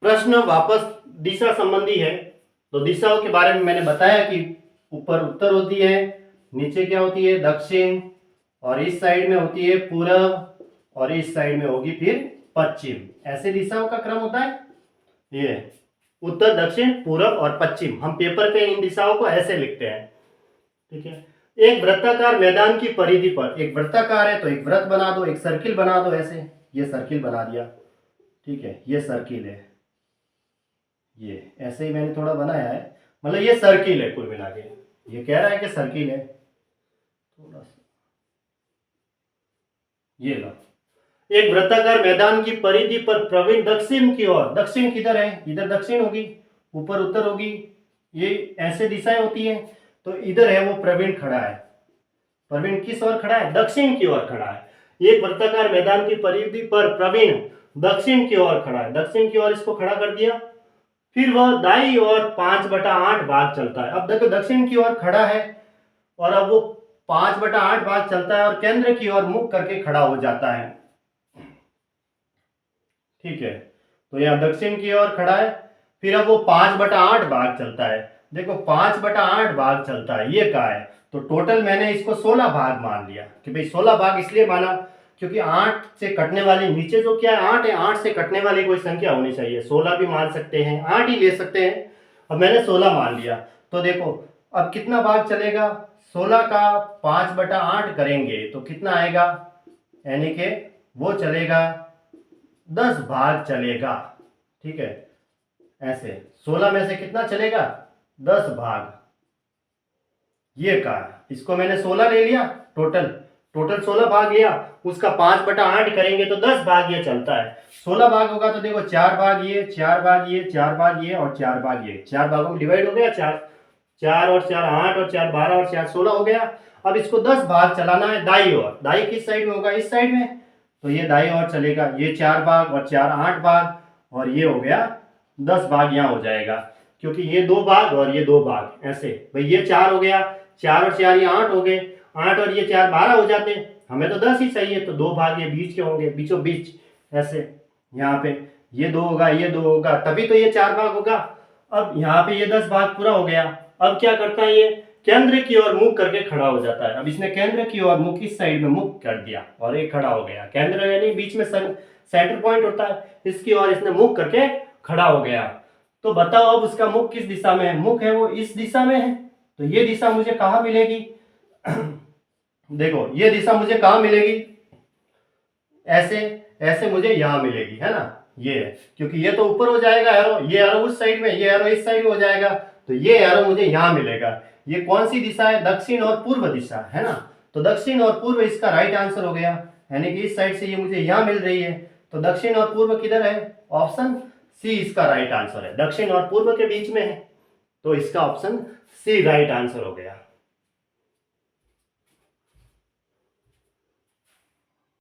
प्रश्न वापस दिशा संबंधी है। तो दिशाओं के बारे में मैंने बताया कि ऊपर उत्तर होती है, नीचे क्या होती है दक्षिण, और इस साइड में होती है पूरब, और इस साइड में होगी फिर पश्चिम। ऐसे दिशाओं का क्रम होता है। ये उत्तर, दक्षिण, पूरब और पश्चिम, हम पेपर पे इन दिशाओं को ऐसे लिखते हैं। ठीक है। एक वृत्ताकार मैदान की परिधि पर, एक वृत्ताकार है तो एक वृत्त बना दो, एक सर्किल बना दो। ऐसे ये सर्किल बना दिया। ठीक है, ये सर्किल है, ये ऐसे ही मैंने थोड़ा बनाया है, मतलब ये सर्किल है कुल मिला के। ये कह रहा है कि सर्किल है, थोड़ा सा ये लो। एक वृत्ताकार मैदान की परिधि पर प्रवीण दक्षिण की ओर, दक्षिण किधर है, इधर दक्षिण होगी, ऊपर उत्तर होगी, ये ऐसे दिशाएं होती है। तो इधर है वो प्रवीण खड़ा है। प्रवीण किस ओर खड़ा है, दक्षिण की ओर खड़ा है। एक वृत्ताकार मैदान की परिधि पर प्रवीण दक्षिण की ओर खड़ा है, दक्षिण की ओर इसको खड़ा कर दिया। फिर वह दाई ओर 5/8 भाग चलता है। अब देखो दक्षिण की ओर खड़ा है और अब वो 5/8 भाग चलता है और केंद्र की ओर मुख करके खड़ा हो जाता है। ठीक है, तो यहाँ दक्षिण की ओर खड़ा है, फिर अब वो 5/8 भाग चलता है। देखो 5/8 भाग चलता है, ये कहा है, तो टोटल मैंने इसको 16 भाग मान लिया। कि भाई 16 भाग इसलिए माना क्योंकि 8 से कटने वाली, नीचे जो क्या है 8 है, 8 से कटने वाली कोई संख्या होनी चाहिए। 16 भी मान सकते हैं, 8 ही ले सकते हैं। अब मैंने 16 मान लिया। तो देखो अब कितना भाग चलेगा, 16 का 5/8 करेंगे तो कितना आएगा, यानी कि वो चलेगा 10 भाग चलेगा। ठीक है, ऐसे 16 में से कितना चलेगा, 10 भाग। ये कहा, इसको मैंने 16 ले लिया, टोटल 16 भाग लिया, उसका 5/8 करेंगे तो 10 भाग ये चलता है। 16 भाग होगा तो देखो 4 भाग ये, 4 भाग ये, 4 भाग ये और 4 भाग ये, 4 भागों में डिवाइड हो गया। 4 और 4 8 और 4 12 और 4 16 हो गया। अब इसको 10 भाग चलाना है दाई ओर। दाई किस साइड में होगा, इस साइड में, तो ये दाई ओर चलेगा। ये 4 भाग और 4 8 भाग और ये हो गया 10 भाग यहाँ हो जाएगा, क्योंकि ये 2 भाग और ये 2 भाग। ऐसे भाई ये 4 हो गया, 4 और 4 ये 8 हो गए, 8 और ये 4 12 हो जाते, हमें तो 10 ही चाहिए, तो 2 भाग ये बीच के होंगे, बीचों बीच। ऐसे यहाँ पे ये 2 होगा, ये 2 होगा, तभी तो ये 4 भाग होगा। अब यहाँ पे ये 10 भाग पूरा हो गया। अब क्या करता है, ये केंद्र की ओर मुख करके खड़ा हो जाता है। अब इसने केंद्र की ओर मुख, इस साइड में मुख कर दिया और ये खड़ा हो गया। केंद्र यानी बीच में सेंटर पॉइंट होता है, इसकी ओर इसने मुख करके खड़ा हो गया। तो बताओ अब उसका मुख किस दिशा में है, मुख है वो इस दिशा में है, तो ये दिशा मुझे कहाँ मिलेगी देखो ये दिशा मुझे कहाँ मिलेगी, ऐसे ऐसे मुझे यहाँ मिलेगी, है ना। ये क्योंकि ये तो ऊपर हो जाएगा एरो, ये एरो उस साइड में, ये एरो इस साइड में हो जाएगा, तो ये एरो मुझे यहाँ मिलेगा। ये कौन सी दिशा है, दक्षिण और पूर्व दिशा, है ना। तो दक्षिण और पूर्व इसका राइट आंसर हो गया, यानी कि इस साइड से ये मुझे यहाँ मिल रही है। तो दक्षिण और पूर्व किधर है, ऑप्शन सी इसका राइट आंसर है। दक्षिण और पूर्व के बीच में है, तो इसका ऑप्शन सी राइट आंसर हो गया।